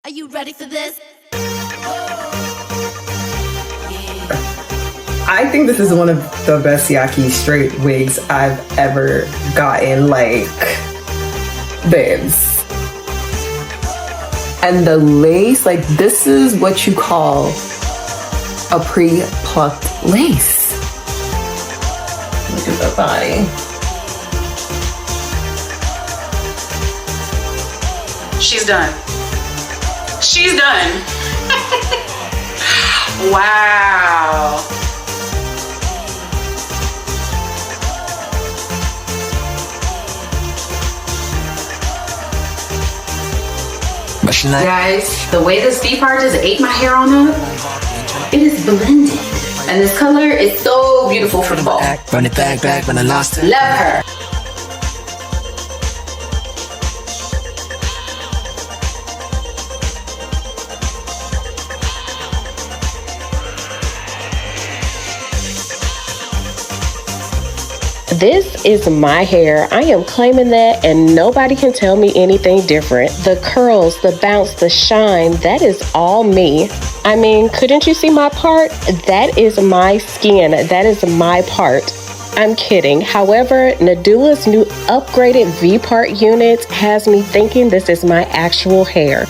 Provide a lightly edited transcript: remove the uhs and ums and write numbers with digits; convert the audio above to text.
Are you ready for this? I think this is one of the best Yaki straight wigs I've ever gotten, like, babes. And the lace, like, this is what you call a pre-plucked lace. Look at the body. She's done. She's done. Wow. Guys, the way this V part just ate my hair on up, it is blended. And this color is so beautiful for the ball. Run it back when I lost it. Love her. This is my hair. I am claiming that, and nobody can tell me anything different. The curls, the bounce, the shine, that is all me. I mean, couldn't you see my part? That is my skin. That is my part. I'm kidding. However, Nadula's new upgraded V-part unit has me thinking this is my actual hair.